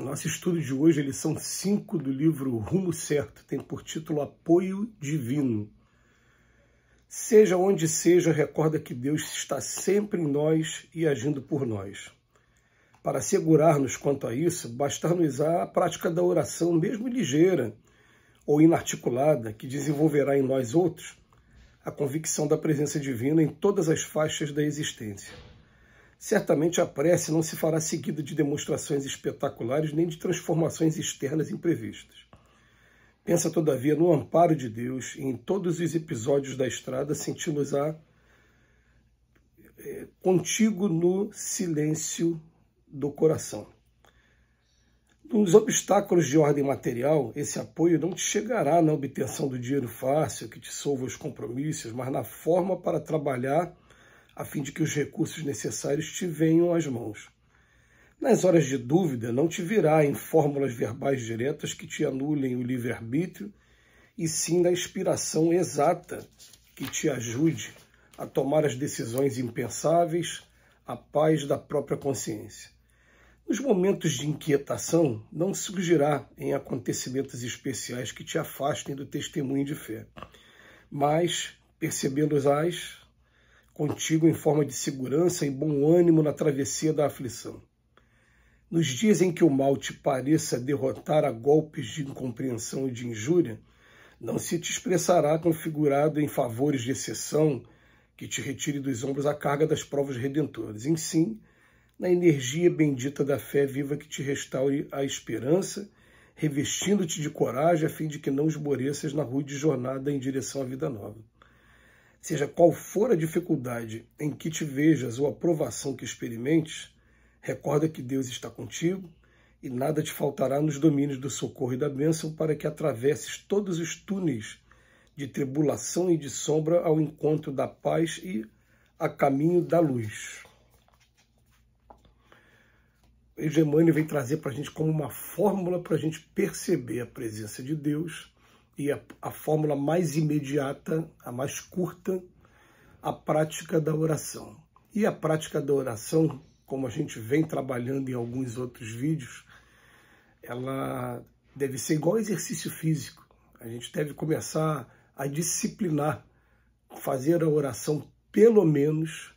O nosso estudo de hoje, lição 5 do livro Rumo Certo, tem por título Apoio Divino. Seja onde seja, recorda que Deus está sempre em nós e agindo por nós. Para assegurar-nos quanto a isso, basta-nos a prática da oração, mesmo ligeira ou inarticulada, que desenvolverá em nós outros a convicção da presença divina em todas as faixas da existência. Certamente a prece não se fará seguida de demonstrações espetaculares nem de transformações externas imprevistas. Pensa, todavia, no amparo de Deus e em todos os episódios da estrada senti-los-á contigo no silêncio do coração. Nos obstáculos de ordem material, esse apoio não te chegará na obtenção do dinheiro fácil, que te solva os compromissos, mas na forma para trabalhar a fim de que os recursos necessários te venham às mãos. Nas horas de dúvida, não te virá em fórmulas verbais diretas que te anulem o livre-arbítrio, e sim na inspiração exata que te ajude a tomar as decisões impensáveis, a paz da própria consciência. Nos momentos de inquietação, não surgirá em acontecimentos especiais que te afastem do testemunho de fé, mas percebê-los-ás contigo em forma de segurança e bom ânimo na travessia da aflição. Nos dias em que o mal te pareça derrotar a golpes de incompreensão e de injúria, não se te expressará configurado em favores de exceção que te retire dos ombros a carga das provas redentoras, em sim, na energia bendita da fé viva que te restaure a esperança, revestindo-te de coragem a fim de que não esmoreças na rude jornada em direção à vida nova. Seja qual for a dificuldade em que te vejas ou a provação que experimentes, recorda que Deus está contigo e nada te faltará nos domínios do socorro e da bênção para que atravesses todos os túneis de tribulação e de sombra ao encontro da paz e a caminho da luz. O Emmanuel vem trazer para a gente como uma fórmula para a gente perceber a presença de Deus e a fórmula mais imediata, a mais curta, a prática da oração. E a prática da oração, como a gente vem trabalhando em alguns outros vídeos, ela deve ser igual ao exercício físico. A gente deve começar a disciplinar, fazer a oração pelo menos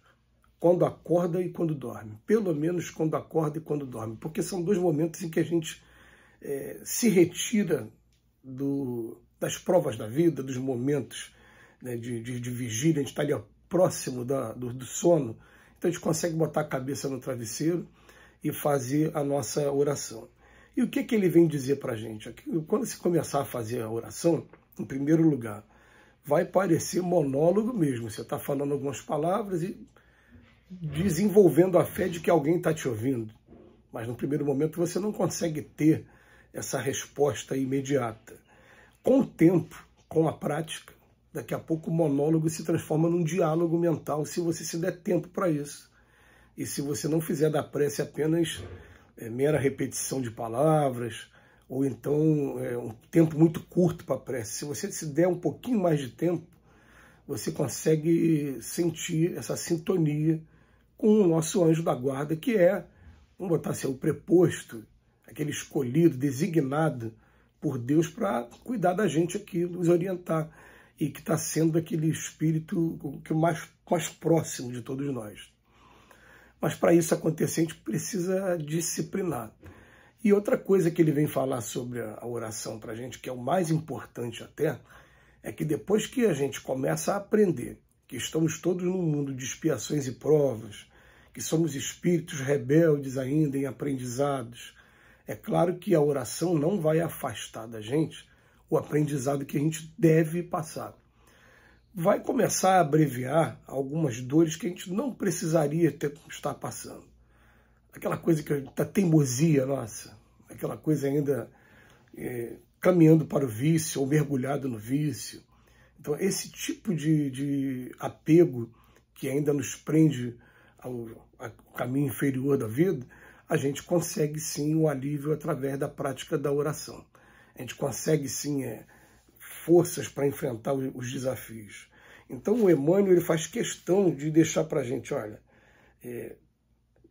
quando acorda e quando dorme. Pelo menos quando acorda e quando dorme. Porque são dois momentos em que a gente se retira das provas da vida, dos momentos, né, de vigília, a gente está ali próximo do sono. Então a gente consegue botar a cabeça no travesseiro e fazer a nossa oração. E o que ele vem dizer para a gente? Quando você começar a fazer a oração, em primeiro lugar, vai parecer monólogo mesmo. Você está falando algumas palavras e desenvolvendo a fé de que alguém está te ouvindo. Mas no primeiro momento você não consegue ter essa resposta imediata. Com o tempo, com a prática, daqui a pouco o monólogo se transforma num diálogo mental, se você se der tempo para isso. E se você não fizer da prece apenas mera repetição de palavras, ou então um tempo muito curto para a prece. Se você se der um pouquinho mais de tempo, você consegue sentir essa sintonia com o nosso anjo da guarda, que é, vamos botar assim, o preposto, aquele escolhido, designado por Deus para cuidar da gente aqui, nos orientar, e que está sendo aquele espírito que é o mais próximo de todos nós. Mas para isso acontecer, a gente precisa disciplinar. E outra coisa que ele vem falar sobre a oração para a gente, que é o mais importante até, é que depois que a gente começa a aprender que estamos todos num mundo de expiações e provas, que somos espíritos rebeldes ainda em aprendizados, é claro que a oração não vai afastar da gente o aprendizado que a gente deve passar. Vai começar a abreviar algumas dores que a gente não precisaria estar passando. Aquela coisa da teimosia nossa, aquela coisa ainda caminhando para o vício ou mergulhado no vício. Então, esse tipo de apego que ainda nos prende ao caminho inferior da vida, a gente consegue sim o alívio através da prática da oração. A gente consegue sim forças para enfrentar os desafios. Então o Emmanuel ele faz questão de deixar para a gente, olha,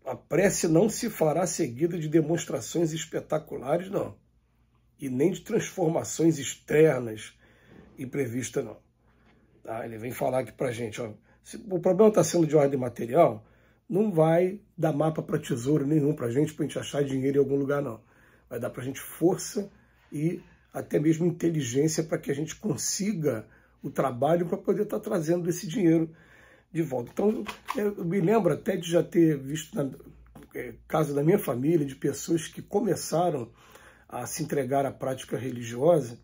A prece não se fará seguida de demonstrações espetaculares, não. E nem de transformações externas imprevistas, não. Tá? Ele vem falar aqui pra gente, ó, se o problema está sendo de ordem material, não vai dar mapa para tesouro nenhum pra gente achar dinheiro em algum lugar, não. Vai dar pra gente força e até mesmo inteligência para que a gente consiga o trabalho para poder estar trazendo esse dinheiro de volta. Então, eu me lembro até de já ter visto caso da minha família, de pessoas que começaram a se entregar à prática religiosa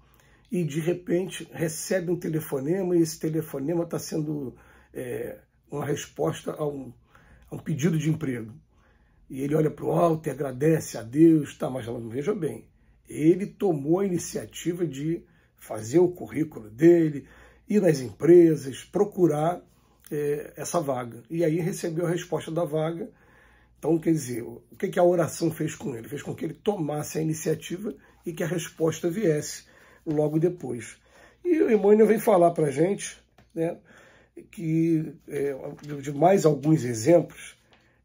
e, de repente, recebem um telefonema e esse telefonema está sendo uma resposta a um pedido de emprego. E ele olha para o alto e agradece a Deus, tá, mas não veja bem, ele tomou a iniciativa de fazer o currículo dele, ir nas empresas, procurar essa vaga. E aí recebeu a resposta da vaga. Então, quer dizer, o que a oração fez com ele? Fez com que ele tomasse a iniciativa e que a resposta viesse logo depois. E o Emmanuel vem falar para a gente, né, que, de mais alguns exemplos,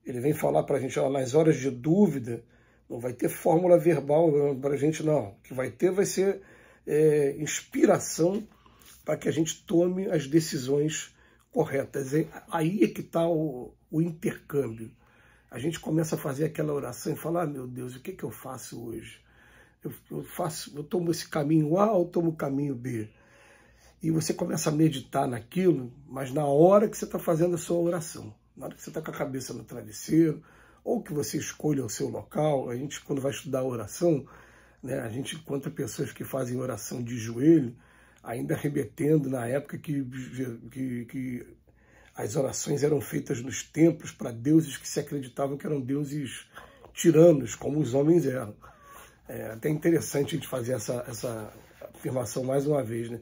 ele vem falar para a gente, ó, nas horas de dúvida, não vai ter fórmula verbal para a gente, não. O que vai ter vai ser inspiração para que a gente tome as decisões corretas. Aí é que está o intercâmbio. A gente começa a fazer aquela oração e falar, meu Deus, o que eu faço hoje? Eu tomo esse caminho A ou tomo o caminho B? E você começa a meditar naquilo, mas na hora que você está fazendo a sua oração, na hora que você está com a cabeça no travesseiro, ou que você escolha o seu local. A gente, quando vai estudar a oração, né, a gente encontra pessoas que fazem oração de joelho, ainda remetendo na época que as orações eram feitas nos templos para deuses que se acreditavam que eram deuses tiranos, como os homens eram. É até interessante a gente fazer essa afirmação mais uma vez, né?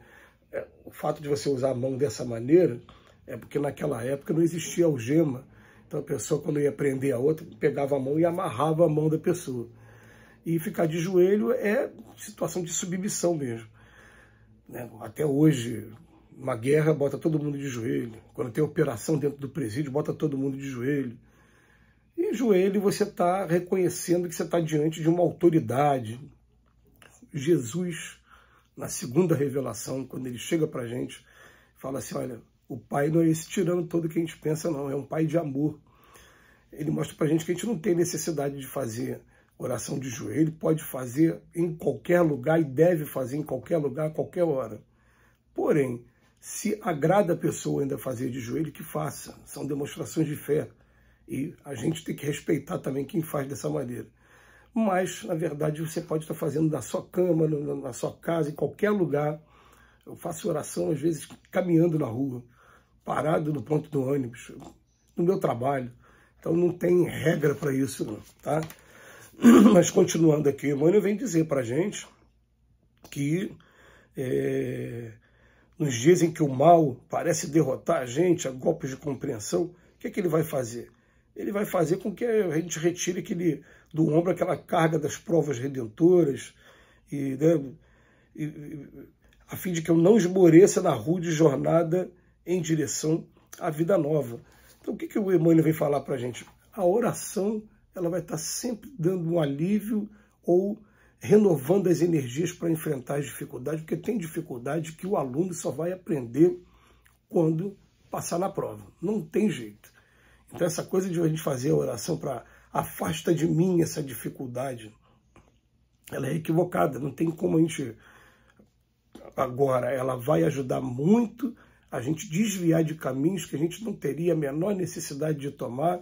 O fato de você usar a mão dessa maneira é porque naquela época não existia algema. Então a pessoa, quando ia prender a outra, pegava a mão e amarrava a mão da pessoa. E ficar de joelho é situação de submissão mesmo. Até hoje, uma guerra bota todo mundo de joelho. Quando tem operação dentro do presídio, bota todo mundo de joelho. E joelho você está reconhecendo que você está diante de uma autoridade. Jesus, na segunda revelação, quando ele chega para a gente, fala assim, olha, o Pai não é esse tirano todo que a gente pensa, não. É um Pai de amor. Ele mostra para a gente que a gente não tem necessidade de fazer oração de joelho, pode fazer em qualquer lugar e deve fazer em qualquer lugar, a qualquer hora. Porém, se agrada a pessoa ainda fazer de joelho, que faça. São demonstrações de fé. E a gente tem que respeitar também quem faz dessa maneira. Mas, na verdade, você pode estar fazendo na sua cama, na sua casa, em qualquer lugar. Eu faço oração, às vezes, caminhando na rua, parado no ponto do ônibus, no meu trabalho. Então, não tem regra para isso, não, tá? Mas, continuando aqui, o Emmanuel vem dizer para a gente que nos dias em que o mal parece derrotar a gente, a golpes de compreensão, o que é que ele vai fazer? Ele vai fazer com que a gente retire do ombro aquela carga das provas redentoras, a fim de que eu não esmoreça na rude jornada em direção à vida nova. Então, o que o Emmanuel vem falar para a gente? A oração, ela vai estar sempre dando um alívio ou renovando as energias para enfrentar as dificuldades, porque tem dificuldade que o aluno só vai aprender quando passar na prova. Não tem jeito. Então, essa coisa de a gente fazer a oração para afasta de mim essa dificuldade, ela é equivocada. Não tem como a gente... Agora, ela vai ajudar muito a gente desviar de caminhos que a gente não teria a menor necessidade de tomar,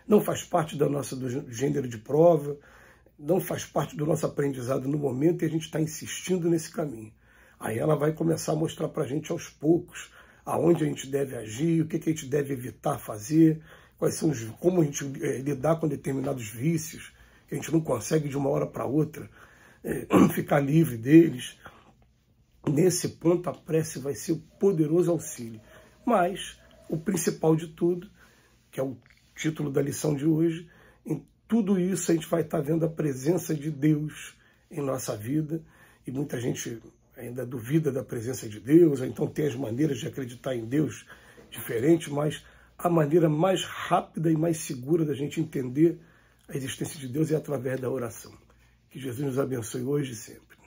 não faz parte do gênero de prova, não faz parte do nosso aprendizado no momento e a gente está insistindo nesse caminho. Aí ela vai começar a mostrar para a gente aos poucos aonde a gente deve agir, o que a gente deve evitar fazer, como a gente lidar com determinados vícios, que a gente não consegue de uma hora para outra ficar livre deles. Nesse ponto, a prece vai ser um poderoso auxílio. Mas, o principal de tudo, que é o título da lição de hoje, em tudo isso a gente vai estar vendo a presença de Deus em nossa vida, e muita gente ainda duvida da presença de Deus, ou então tem as maneiras de acreditar em Deus diferentes, mas a maneira mais rápida e mais segura da gente entender a existência de Deus é através da oração. Que Jesus nos abençoe hoje e sempre.